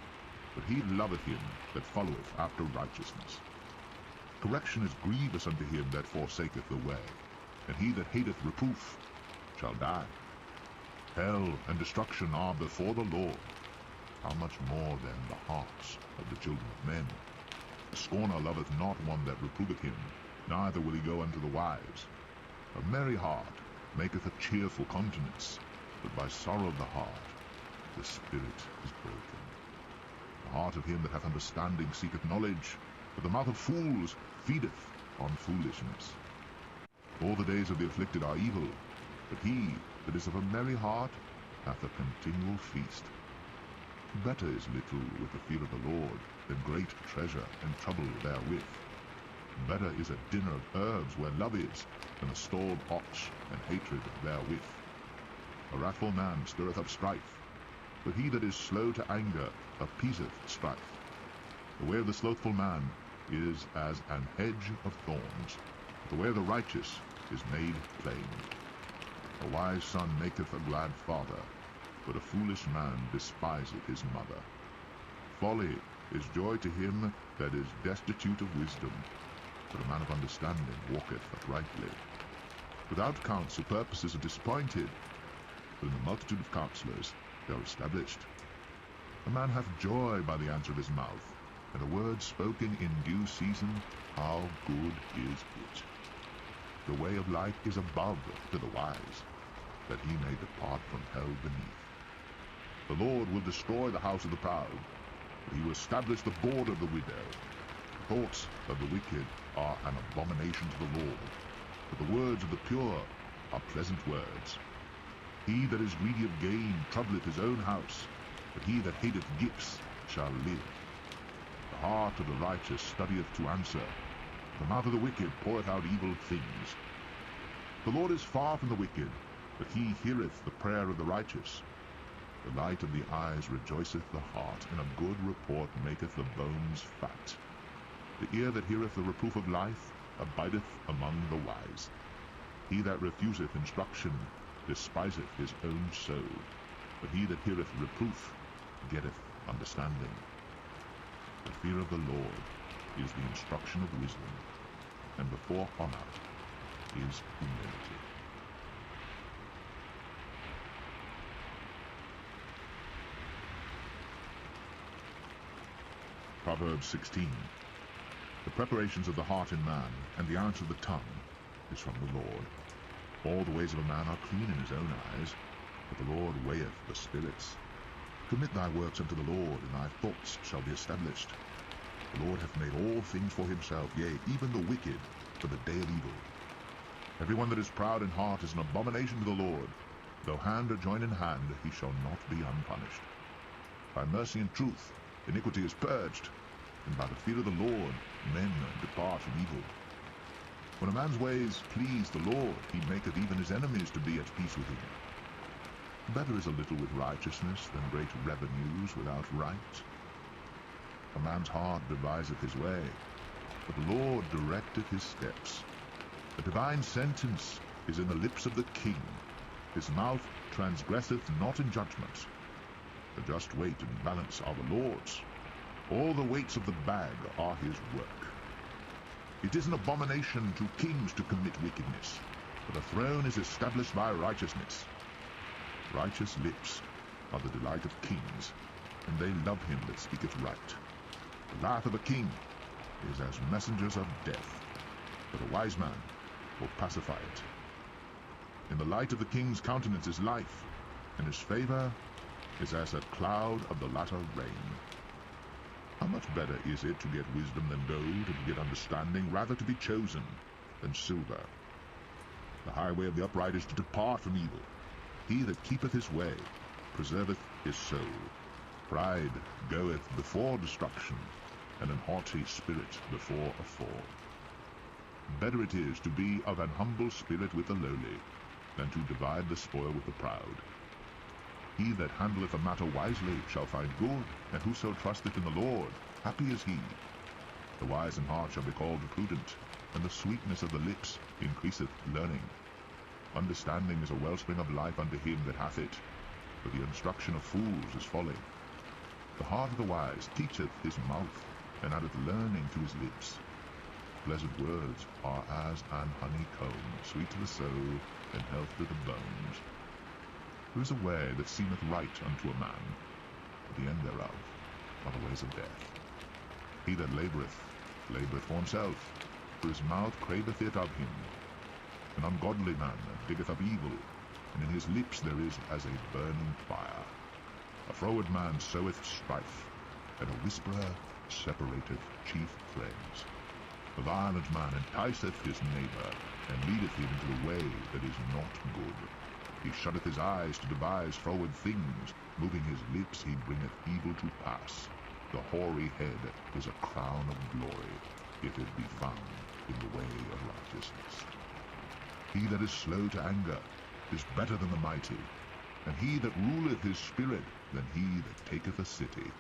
but he loveth him that followeth after righteousness. Correction is grievous unto him that forsaketh the way, and he that hateth reproof shall die. Hell and destruction are before the Lord. How much more then the hearts of the children of men? A scorner loveth not one that reproveth him, neither will he go unto the wise. A merry heart maketh a cheerful countenance, but by sorrow of the heart the spirit is broken. The heart of him that hath understanding seeketh knowledge, but the mouth of fools feedeth on foolishness. All the days of the afflicted are evil, but he that is of a merry heart hath a continual feast. Better is little with the fear of the Lord than great treasure and trouble therewith. Better is a dinner of herbs where love is, than a stalled ox and hatred therewith. A wrathful man stirreth up strife, but he that is slow to anger appeaseth strife. The way of the slothful man is as an hedge of thorns, but the way of the righteous is made plain. A wise son maketh a glad father, but a foolish man despiseth his mother. Folly is joy to him that is destitute of wisdom, but a man of understanding walketh uprightly. Without counsel purposes are disappointed, but in the multitude of counselors they are established. A man hath joy by the answer of his mouth, and a word spoken in due season, how good is it! The way of life is above to the wise, that he may depart from hell beneath. The Lord will destroy the house of the proud, but he will establish the board of the widow. The thoughts of the wicked are an abomination to the Lord, but the words of the pure are pleasant words. He that is greedy of gain troubleth his own house, but he that hateth gifts shall live. The heart of the righteous studieth to answer, the mouth of the wicked poureth out evil things. The Lord is far from the wicked, but he heareth the prayer of the righteous. The light of the eyes rejoiceth the heart, and a good report maketh the bones fat. The ear that heareth the reproof of life abideth among the wise. He that refuseth instruction despiseth his own soul, but he that heareth reproof getteth understanding. The fear of the Lord is the instruction of wisdom, and before honor is humility. Proverbs 16. The preparations of the heart in man, and the answer of the tongue, is from the Lord. All the ways of a man are clean in his own eyes, but the Lord weigheth the spirits. Commit thy works unto the Lord, and thy thoughts shall be established. The Lord hath made all things for himself, yea, even the wicked for the day of evil. Every one that is proud in heart is an abomination to the Lord. Though hand or join in hand, he shall not be unpunished. By mercy and truth iniquity is purged, and by the fear of the Lord men depart from evil. When a man's ways please the Lord, he maketh even his enemies to be at peace with him. Better is a little with righteousness than great revenues without right. A man's heart deviseth his way, but the Lord directeth his steps. A divine sentence is in the lips of the king. His mouth transgresseth not in judgment. The just weight and balance are the Lord's. All the weights of the bag are his work. It is an abomination to kings to commit wickedness, but a throne is established by righteousness. Righteous lips are the delight of kings, and they love him that speaketh right. The wrath of a king is as messengers of death, but a wise man will pacify it. In the light of the king's countenance is life, and his favor is as a cloud of the latter rain. How much better is it to get wisdom than gold, and to get understanding rather to be chosen than silver? The highway of the upright is to depart from evil. He that keepeth his way preserveth his soul. Pride goeth before destruction, and an haughty spirit before a fall. Better it is to be of an humble spirit with the lowly, than to divide the spoil with the proud. He that handleth a matter wisely shall find good, and whoso trusteth in the Lord, happy is he. The wise in heart shall be called prudent, and the sweetness of the lips increaseth learning. Understanding is a wellspring of life unto him that hath it, but the instruction of fools is folly. The heart of the wise teacheth his mouth, and addeth learning to his lips. Pleasant words are as an honeycomb, sweet to the soul, and health to the bones. There is a way that seemeth right unto a man, but the end thereof are the ways of death. He that laboureth for himself, for his mouth craveth it of him. An ungodly man diggeth up evil, and in his lips there is as a burning fire. A froward man soweth strife, and a whisperer separateth chief friends. The violent man enticeth his neighbour, and leadeth him into the way that is not good. He shutteth his eyes to devise froward things. Moving his lips he bringeth evil to pass. The hoary head is a crown of glory, if it be found in the way of righteousness. He that is slow to anger is better than the mighty, and he that ruleth his spirit than he that taketh a city.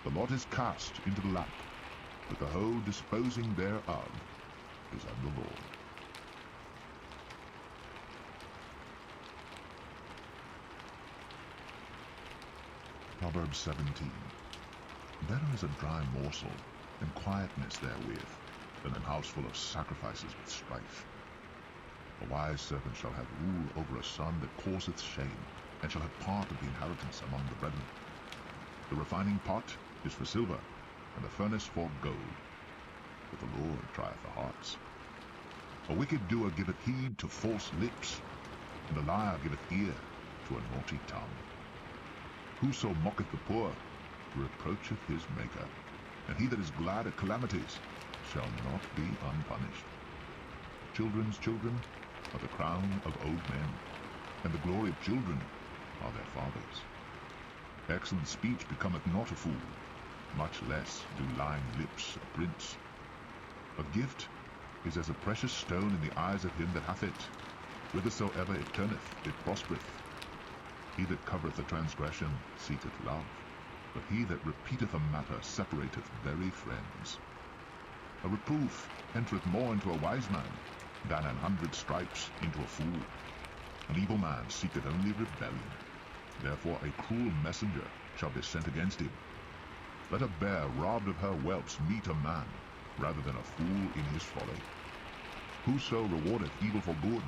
The lot is cast into the lap, but the whole disposing thereof is of the Lord. Proverbs 17. Better is a dry morsel, and quietness therewith, than an house full of sacrifices with strife. A wise servant shall have rule over a son that causeth shame, and shall have part of the inheritance among the brethren. The refining pot is for silver, and the furnace for gold, but the Lord trieth the hearts. A wicked doer giveth heed to false lips, and a liar giveth ear to a naughty tongue. Whoso mocketh the poor reproacheth his Maker, and he that is glad at calamities shall not be unpunished. Children's children are the crown of old men, and the glory of children are their fathers. Excellent speech becometh not a fool, much less do lying lips a prince. A gift is as a precious stone in the eyes of him that hath it, Whithersoever it turneth, it prospereth. He that covereth a transgression seeketh love, but he that repeateth a matter separateth very friends. A reproof entereth more into a wise man than 100 stripes into a fool. An evil man seeketh only rebellion. Therefore a cruel messenger shall be sent against him. Let a bear robbed of her whelps meet a man, rather than a fool in his folly. Whoso rewardeth evil for good,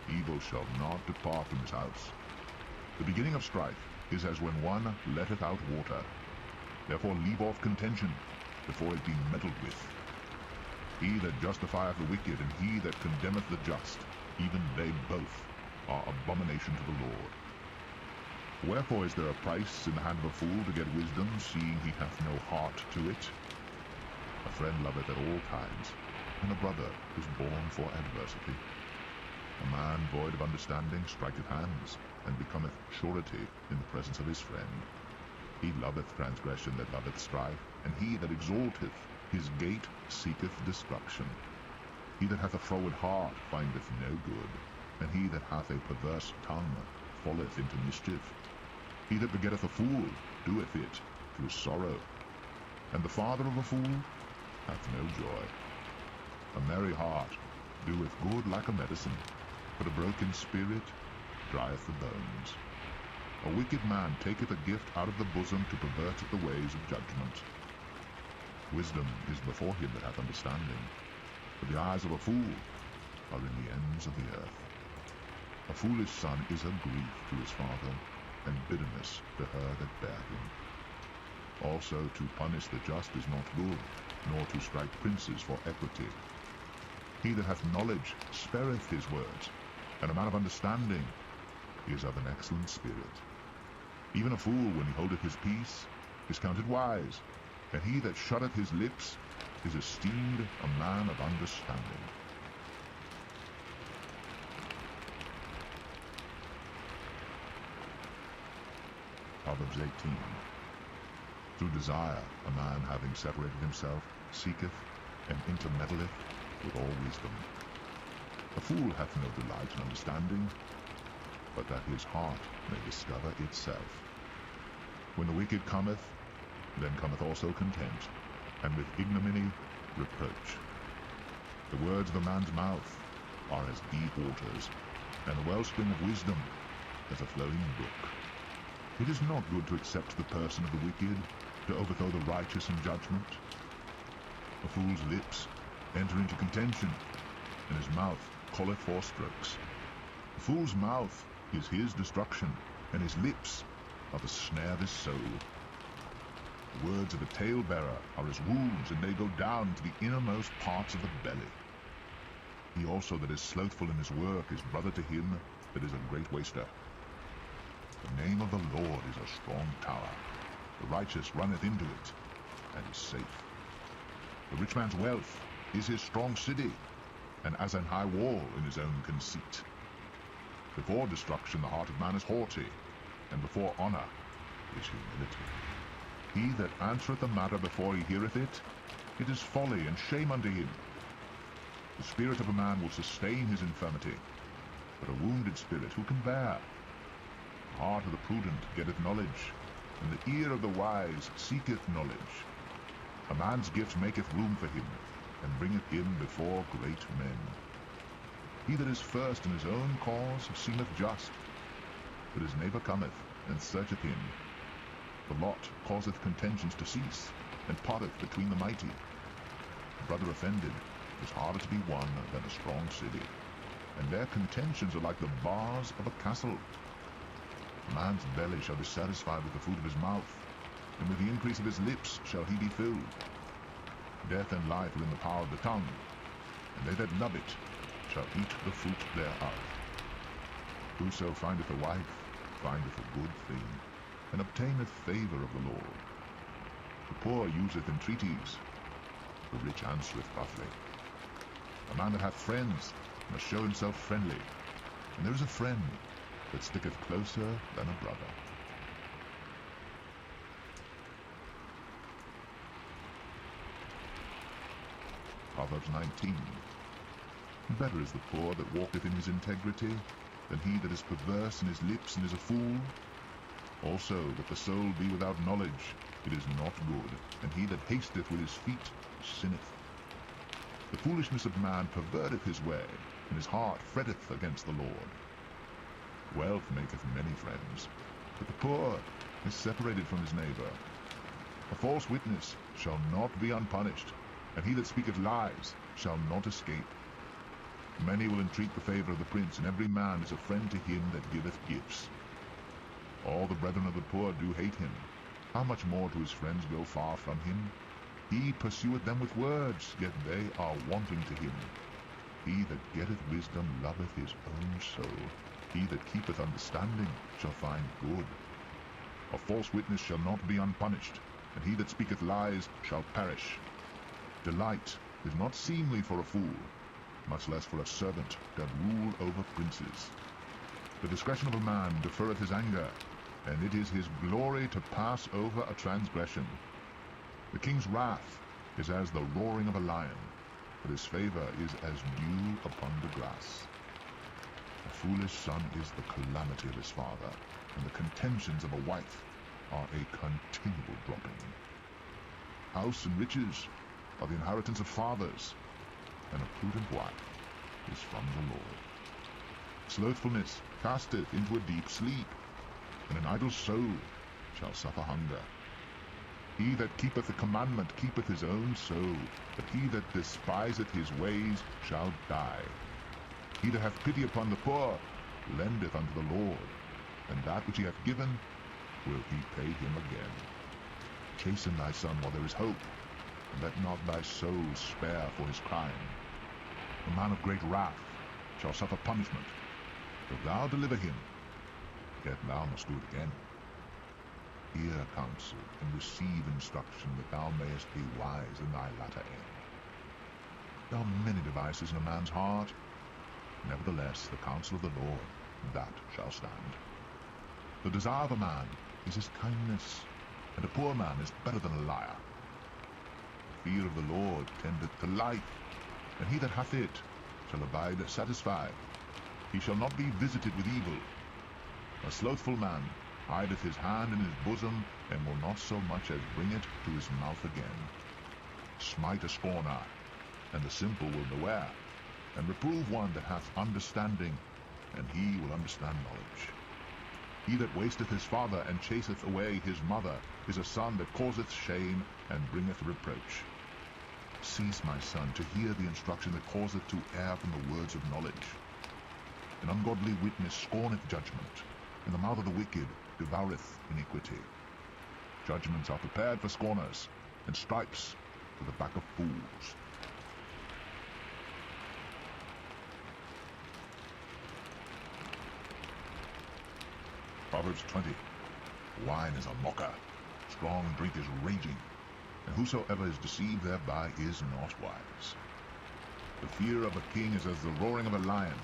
evil shall not depart from his house. The beginning of strife is as when one letteth out water. Therefore leave off contention, before it be meddled with. He that justifieth the wicked, and he that condemneth the just, even they both are abomination to the Lord. Wherefore is there a price in the hand of a fool to get wisdom, seeing he hath no heart to it? A friend loveth at all times, and a brother is born for adversity. A man void of understanding striketh hands, and becometh surety in the presence of his friend. He loveth transgression that loveth strife, and he that exalteth his gate seeketh destruction. He that hath a froward heart findeth no good, and he that hath a perverse tongue falleth into mischief. He that begetteth a fool doeth it to his sorrow, and the father of a fool hath no joy. A merry heart doeth good like a medicine, but a broken spirit drieth the bones. A wicked man taketh a gift out of the bosom to pervert the ways of judgment. Wisdom is before him that hath understanding, but the eyes of a fool are in the ends of the earth. A foolish son is a grief to his father, and bitterness to her that bare him. Also to punish the just is not good, nor to strike princes for equity. He that hath knowledge spareth his words, and a man of understanding is of an excellent spirit. Even a fool, when he holdeth his peace, is counted wise, and he that shutteth his lips is esteemed a man of understanding. Proverbs 18. Through desire a man, having separated himself, seeketh and intermeddleth with all wisdom. A fool hath no delight in understanding, but that his heart may discover itself. When the wicked cometh, then cometh also contempt, and with ignominy reproach. The words of a man's mouth are as deep waters, and the wellspring of wisdom as a flowing brook. It is not good to accept the person of the wicked, to overthrow the righteous in judgment. A fool's lips enter into contention, and his mouth calleth for strokes. The fool's mouth is his destruction, and his lips are the snare of his soul. The words of a talebearer are as wounds, and they go down into the innermost parts of the belly. He also that is slothful in his work is brother to him that is a great waster. The name of the Lord is a strong tower. The righteous runneth into it, and is safe. The rich man's wealth is his strong city, and as an high wall in his own conceit. Before destruction the heart of man is haughty, and before honor is humility. He that answereth a matter before he heareth it, it is folly and shame unto him. The spirit of a man will sustain his infirmity, but a wounded spirit who can bear? The heart of the prudent getteth knowledge, and the ear of the wise seeketh knowledge. A man's gift maketh room for him, and bringeth him before great men. He that is first in his own cause seemeth just, but his neighbour cometh and searcheth him. The lot causeth contentions to cease, and parteth between the mighty. A brother offended is harder to be won than a strong city, and their contentions are like the bars of a castle. A man's belly shall be satisfied with the fruit of his mouth, and with the increase of his lips shall he be filled. Death and life are in the power of the tongue, and they that love it shall eat the fruit thereof. Whoso findeth a wife findeth a good thing, and obtaineth favour of the Lord. The poor useth entreaties, the rich answereth roughly. A man that hath friends must show himself friendly, and there is a friend that sticketh closer than a brother. Proverbs 19. Better is the poor that walketh in his integrity, than he that is perverse in his lips and is a fool. Also that the soul be without knowledge, it is not good, and he that hasteth with his feet sinneth. The foolishness of man perverteth his way, and his heart fretteth against the Lord. Wealth maketh many friends, but the poor is separated from his neighbour. A false witness shall not be unpunished, and he that speaketh lies shall not escape. Many will entreat the favour of the prince, and every man is a friend to him that giveth gifts. All the brethren of the poor do hate him. How much more do his friends go far from him? He pursueth them with words, yet they are wanting to him. He that getteth wisdom loveth his own soul. He that keepeth understanding shall find good. A false witness shall not be unpunished, and he that speaketh lies shall perish. Delight is not seemly for a fool, much less for a servant that rule over princes. The discretion of a man deferreth his anger, and it is his glory to pass over a transgression. The king's wrath is as the roaring of a lion, but his favour is as dew upon the grass. A foolish son is the calamity of his father, and the contentions of a wife are a continual dropping. House and riches are the inheritance of fathers, and a prudent wife is from the Lord. Slothfulness casteth into a deep sleep, and an idle soul shall suffer hunger. He that keepeth the commandment keepeth his own soul, but he that despiseth his ways shall die. He that hath pity upon the poor lendeth unto the Lord, and that which he hath given will he pay him again. Chasten thy son while there is hope, and let not thy soul spare for his crime. A man of great wrath shall suffer punishment. If thou deliver him, yet thou must do it again. Hear counsel, and receive instruction, that thou mayest be wise in thy latter end. There are many devices in a man's heart, nevertheless the counsel of the Lord, that shall stand. The desire of a man is his kindness, and a poor man is better than a liar. The fear of the Lord tendeth to life, and he that hath it shall abide satisfied. He shall not be visited with evil. A slothful man hideth his hand in his bosom, and will not so much as bring it to his mouth again. Smite a scorner, and the simple will beware, and reprove one that hath understanding, and he will understand knowledge. He that wasteth his father, and chaseth away his mother, is a son that causeth shame, and bringeth reproach. Cease, my son, to hear the instruction that causeth to err from the words of knowledge. An ungodly witness scorneth judgment, and the mouth of the wicked devoureth iniquity. Judgments are prepared for scorners, and stripes for the back of fools. Proverbs 20. Wine is a mocker, strong drink is raging, and whosoever is deceived thereby is not wise. The fear of a king is as the roaring of a lion.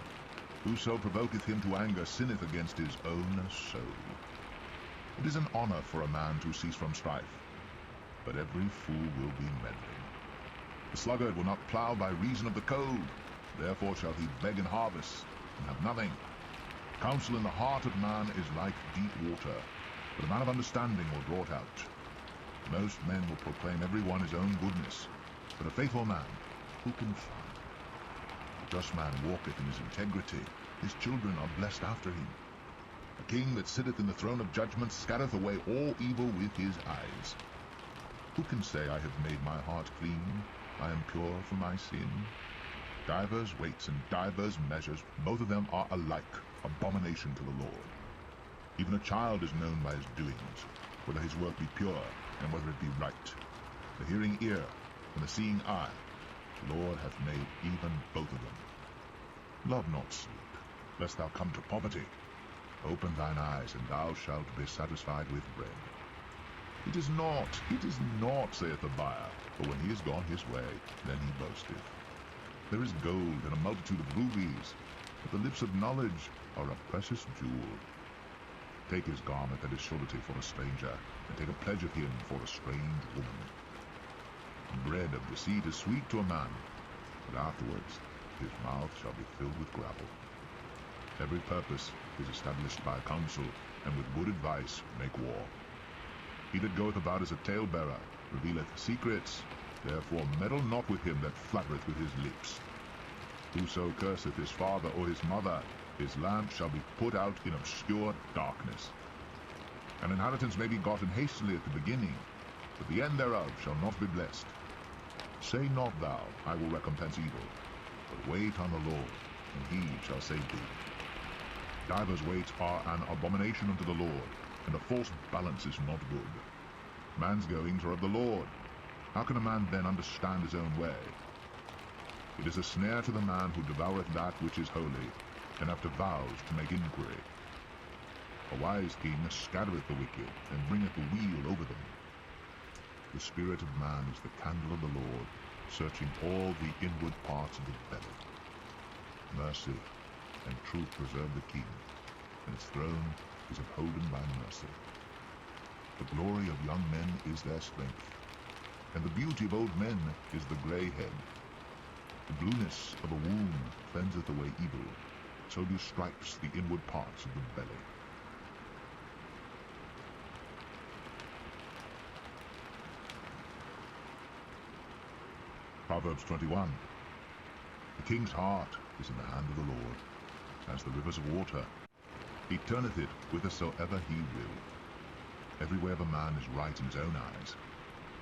Whoso provoketh him to anger sinneth against his own soul. It is an honor for a man to cease from strife, but every fool will be meddling. The sluggard will not plough by reason of the cold, therefore shall he beg in harvest, and have nothing. Counsel in the heart of man is like deep water, but a man of understanding will draw it out. Most men will proclaim every one his own goodness, but a faithful man who can find? A just man walketh in his integrity, his children are blessed after him. A king that sitteth in the throne of judgment scattereth away all evil with his eyes. Who can say, I have made my heart clean, I am pure from my sin? Divers weights and divers measures, both of them are alike abomination to the Lord. Even a child is known by his doings, whether his work be pure, and whether it be right. The hearing ear and the seeing eye, the Lord hath made even both of them. Love not sleep, lest thou come to poverty. Open thine eyes, and thou shalt be satisfied with bread. It is not, saith the buyer, for when he is gone his way, then he boasteth. There is gold and a multitude of rubies, but the lips of knowledge are a precious jewel. Take his garment that is surety for a stranger, and take a pledge of him for a strange woman. Bread of deceit is sweet to a man, but afterwards his mouth shall be filled with gravel. Every purpose is established by counsel, and with good advice make war. He that goeth about as a talebearer revealeth secrets, therefore meddle not with him that flattereth with his lips. Whoso curseth his father or his mother, his lamp shall be put out in obscure darkness. An inheritance may be gotten hastily at the beginning, but the end thereof shall not be blessed. Say not thou, I will recompense evil, but wait on the Lord, and he shall save thee. Divers waits are an abomination unto the Lord, and a false balance is not good. Man's goings are of the Lord. How can a man then understand his own way? It is a snare to the man who devoureth that which is holy, and after vows to make inquiry. A wise king scattereth the wicked, and bringeth the wheel over them. The spirit of man is the candle of the Lord, searching all the inward parts of the belly. Mercy and truth preserve the king, and its throne is upholden by mercy. The glory of young men is their strength, and the beauty of old men is the grey head. The blueness of a wound cleanseth away evil, so do stripes the inward parts of the belly. Proverbs 21. The king's heart is in the hand of the Lord, as the rivers of water. He turneth it whithersoever he will. Every way of a man is right in his own eyes,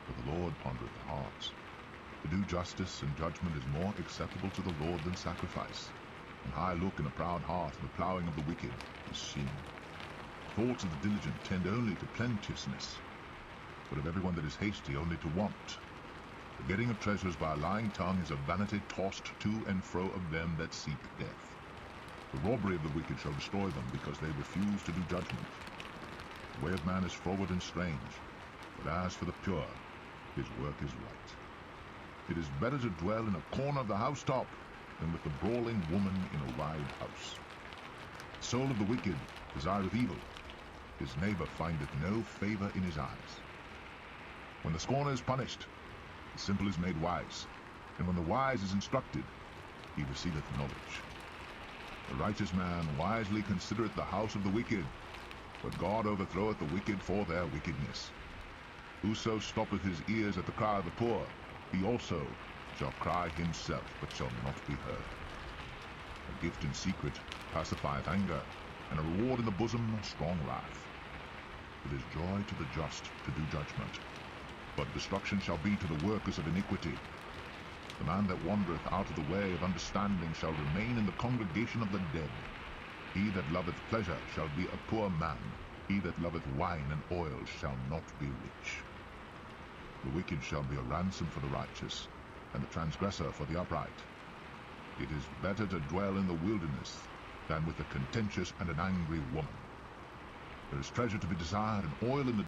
but the Lord pondereth the hearts. To do justice and judgment is more acceptable to the Lord than sacrifice. An high look and a proud heart, and the ploughing of the wicked is sin. Thoughts of the diligent tend only to plenteousness, but of everyone that is hasty only to want. The getting of treasures by a lying tongue is a vanity tossed to and fro of them that seek death. The robbery of the wicked shall destroy them, because they refuse to do judgment. The way of man is forward and strange, but as for the pure, his work is right. It is better to dwell in a corner of the housetop than with the brawling woman in a wide house. The soul of the wicked desireth evil, his neighbor findeth no favor in his eyes. When the scorner is punished, the simple is made wise, and when the wise is instructed, he receiveth knowledge. The righteous man wisely considereth the house of the wicked, but God overthroweth the wicked for their wickedness. Whoso stoppeth his ears at the cry of the poor, he also shall cry himself, but shall not be heard. A gift in secret pacifieth anger, and a reward in the bosom strong wrath. It is joy to the just to do judgment, but destruction shall be to the workers of iniquity. The man that wandereth out of the way of understanding shall remain in the congregation of the dead. He that loveth pleasure shall be a poor man. He that loveth wine and oil shall not be rich. The wicked shall be a ransom for the righteous, and the transgressor for the upright. It is better to dwell in the wilderness than with a contentious and an angry woman. There is treasure to be desired, and oil in the